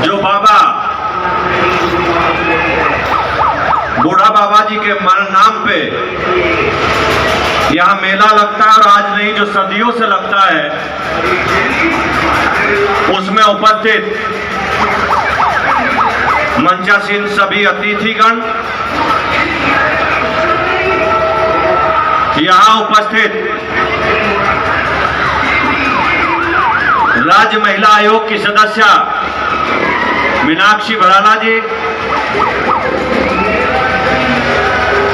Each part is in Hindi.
जो बाबा बूढ़ा बाबा जी के नाम पे यहाँ मेला लगता है, और आज नहीं जो सदियों से लगता है, उसमें उपस्थित मंचासीन सभी अतिथिगण, यहाँ उपस्थित राज्य महिला आयोग की सदस्य मीनाक्षी भराला जी,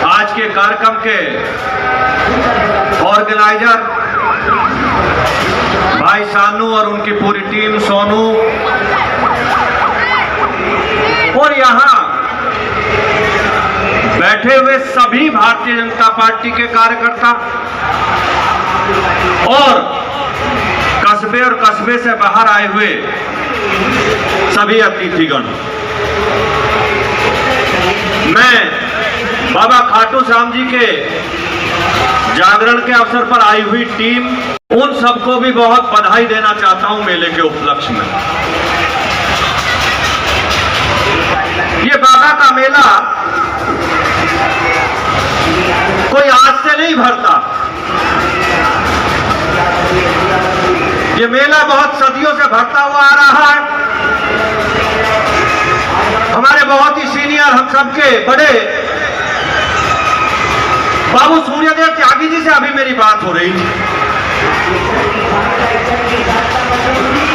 आज के कार्यक्रम के ऑर्गेनाइजर भाई सानू और उनकी पूरी टीम, सोनू, और यहाँ बैठे हुए सभी भारतीय जनता पार्टी के कार्यकर्ता और कस्बे और कस्बे से बाहर आए हुए सभी अतिथिगण। मैं बाबा खाटू श्याम जी के जागरण के अवसर पर आई हुई टीम, उन सबको भी बहुत बधाई देना चाहता हूं मेले के उपलक्ष्य में। ये बाबा का मेला कोई आज से नहीं भरता, ये मेला बहुत सदियों से भरता हुआ आ रहा है। हमारे बहुत ही सीनियर, हम सबके बड़े बाबू सूर्यदेव त्यागी जी से अभी मेरी बात हो रही थी।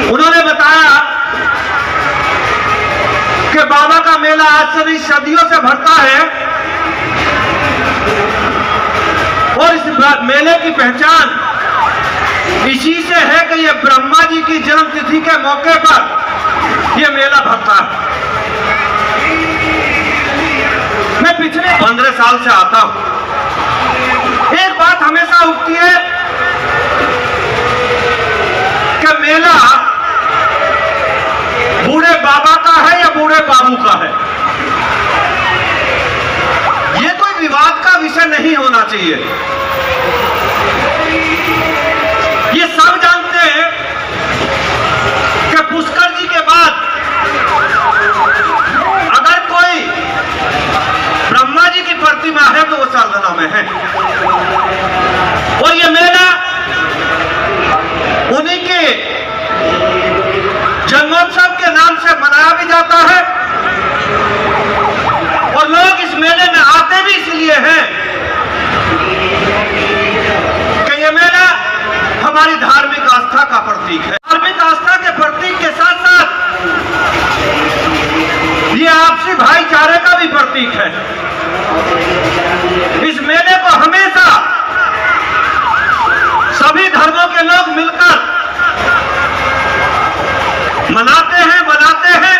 उन्होंने बताया कि बाबा का मेला आज से नहीं सदियों से भरता है, और इस मेले की पहचान इसी से है कि ये ब्रह्मा जी की जन्म तिथि के मौके पर यह मेला भरता है। मैं पिछले 15 साल से आता हूं, एक बात हमेशा उठती है कि मेला बूढ़े बाबा का है या बूढ़े बाबू का है। यह कोई विवाद का विषय नहीं होना चाहिए। ये सब जानते हैं कि पुष्कर जी के बाद अगर कोई ब्रह्मा जी की प्रतिमा है तो वो सरदना में है, और ये मेला उन्हीं के जन्मोत्सव के नाम से मनाया भी जाता है, और लोग इस मेले में आते भी इसलिए हैं कि ये मेला हमारी धार्मिक आस्था का प्रतीक है। धार्मिक आस्था के प्रतीक के साथ साथ ये आपसी भाईचारे का भी प्रतीक है। इस मेले को हमेशा सभी धर्मों के लोग मिलकर मनाते हैं, बनाते हैं।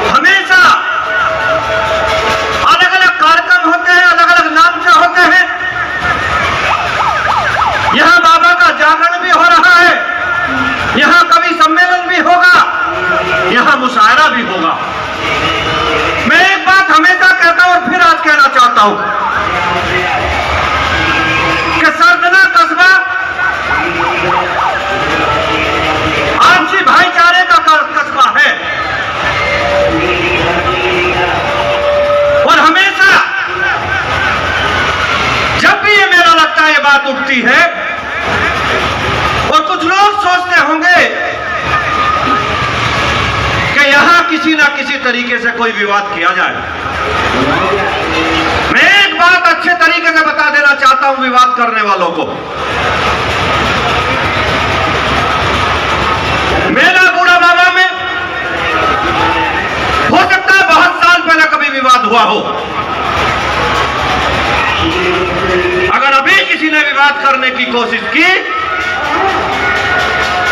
हमेशा अलग अलग कार्यक्रम होते हैं, अलग अलग नाम से होते हैं। यहां बाबा का जागरण भी हो रहा है, यहां कवि सम्मेलन भी होगा, यहां मुशायरा भी होगा। मैं एक बात हमेशा कहता हूं और फिर आज कहना चाहता हूं कि सरदना कस्बा आपसी भाईचारे का कस्बा है, और हमेशा जब भी ये मेला लगता है ये बात उठती है, और कुछ लोग सोचते होंगे कि यहां किसी ना किसी तरीके से कोई विवाद किया जाए। मैं एक बात अच्छे तरीके से बता देना चाहता हूं विवाद करने वालों को। मेला बूढ़ा बाबा में हो सकता है बहुत साल पहले कभी विवाद हुआ हो। अगर अभी किसी ने विवाद करने की कोशिश की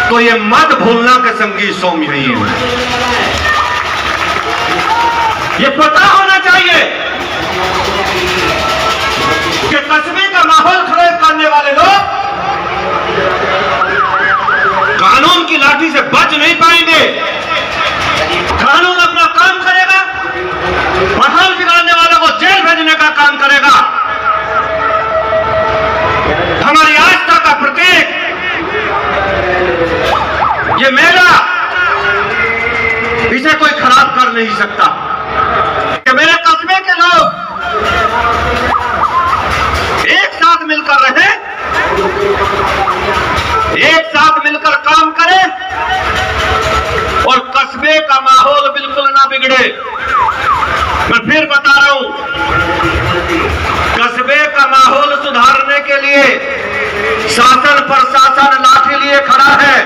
तो ये मत भूलना कि संगीत सोम यही है। ये पता होना चाहिए कि कस्बे का माहौल खराब करने वाले लोग कानून की लाठी से बच नहीं पाएंगे। कानून अपना काम करेगा, माहौल बिगाड़ने वालों को जेल भेजने का काम करेगा। हमारी आस्था का प्रतीक ये मेला इसे कोई खराब कर नहीं सकता कि मेरे कस्बे के लोग एक साथ मिलकर रहें, एक साथ मिलकर काम करें और कस्बे का माहौल बिल्कुल ना बिगड़े। मैं फिर बता रहा हूं, कस्बे का माहौल सुधारने के लिए शासन प्रशासन लाठी लिए खड़ा है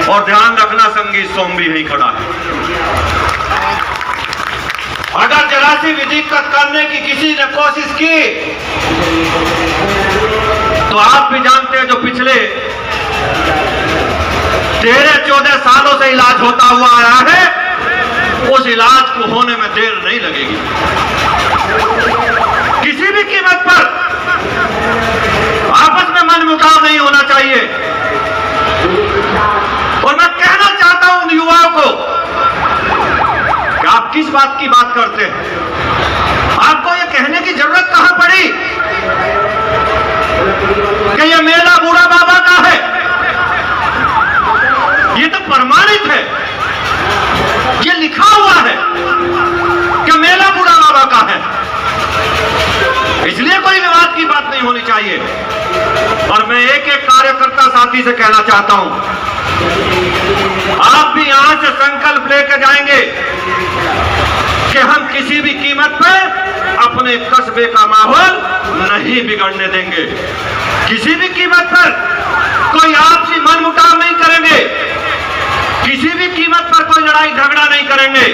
और ध्यान रखना संगीत सोम भी नहीं खड़ा है। अगर जरा सी भी दिक्कत करने की किसी ने कोशिश की तो आप भी जानते हैं जो पिछले 13-14 सालों से इलाज होता हुआ आया है, उस इलाज को होने में देर नहीं लगेगी। किसी भी कीमत पर आपस में मनमुटाव नहीं होना चाहिए। और मैं कहना चाहता हूं उन युवाओं को कि आप किस बात की बात करते हैं? आपको यह कहने की जरूरत कहां पड़ी कि यह मेला बूढ़ा बाबा का है? यह तो प्रमाणित है, यह लिखा हुआ है कि मेला बूढ़ा बाबा का है। इसलिए कोई विवाद की बात नहीं होनी चाहिए। और मैं एक एक कार्यकर्ता साथी से कहना चाहता हूं, आप भी यहां से संकल्प लेकर जाएंगे कि हम किसी भी कीमत पर अपने कस्बे का माहौल नहीं बिगड़ने देंगे। किसी भी कीमत पर कोई आपसी मनमुटाव नहीं करेंगे, किसी भी कीमत पर कोई लड़ाई झगड़ा नहीं करेंगे।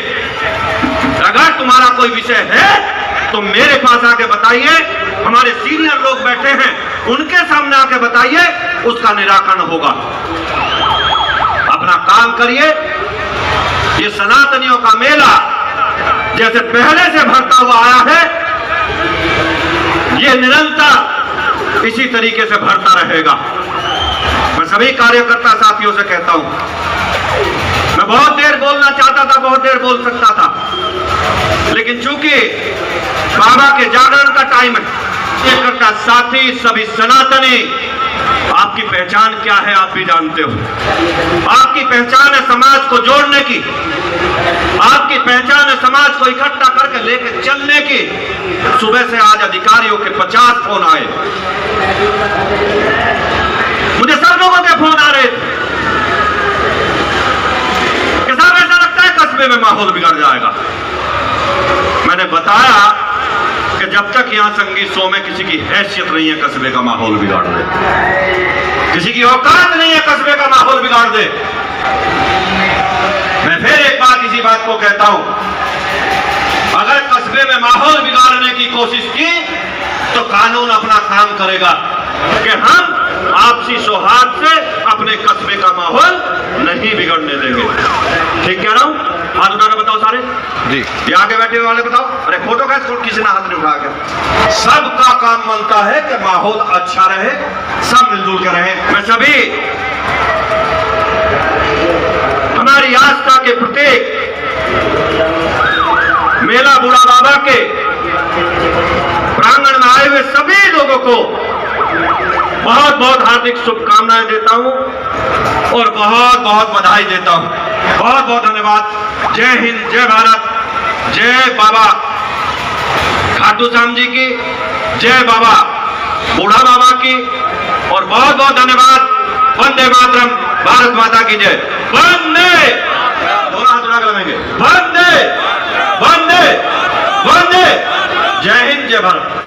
अगर तुम्हारा कोई विषय है तो मेरे पास आके बताइए, हमारे सीनियर लोग बैठे हैं उनके सामने आके बताइए, उसका निराकरण होगा। अपना काम करिए। ये सनातनियों का मेला जैसे पहले से भरता हुआ आया है, ये निरंतर इसी तरीके से भरता रहेगा। मैं सभी कार्यकर्ता साथियों से कहता हूं, मैं बहुत देर बोलना चाहता था, बहुत देर बोल सकता था, लेकिन चूंकि बाबा के जागरण का टाइम है, कार्यकर्ता साथी सभी सनातनी, आपकी पहचान क्या है आप भी जानते हो। आपकी पहचान है समाज को जोड़ने की, आपकी पहचान है समाज को इकट्ठा करके लेकर चलने की। सुबह से आज अधिकारियों के 50 फोन आए, मुझे सब लोगों के फोन आ रहे थे कि साहब ऐसा लगता है कस्बे में माहौल बिगड़ जाएगा। मैंने बताया कि जब तक यहां संगीत शो में किसी की हैसियत नहीं है कस्बे का माहौल बिगाड़ दे, किसी की औकात नहीं है कस्बे का माहौल बिगाड़ दे। मैं फिर एक बार इसी बात को कहता हूं, अगर कस्बे में माहौल बिगाड़ने की कोशिश की तो कानून अपना काम करेगा कि हम आपसी सौहार्द से अपने कस्बे का माहौल नहीं बिगड़ने देंगे। ठीक कह रहा हूं? हाथ उठाकर बताओ सारे जी, ये आगे बैठे हुए वाले बताओ। अरे फोटो का किसी ने हाथ नहीं उठा के। सबका काम बनता है कि माहौल अच्छा रहे, सब मिलजुल के रहे। मैं सभी हमारी आस्था के प्रतीक मेला बूढ़ा बाबा के प्रांगण में आए हुए सभी लोगों को बहुत बहुत हार्दिक शुभकामनाएं देता हूं और बहुत बहुत बधाई देता हूं। बहुत बहुत धन्यवाद। जय हिंद, जय भारत, जय बाबा खाटू श्याम जी की, जय बाबा बूढ़ा बाबा की, और बहुत बहुत धन्यवाद। वंदे मातरम, भारत माता की जय। वंदे, दोनों हाथ उठा के लगाएंगे। वंदे वंदे वंदे, जय हिंद, जय भारत।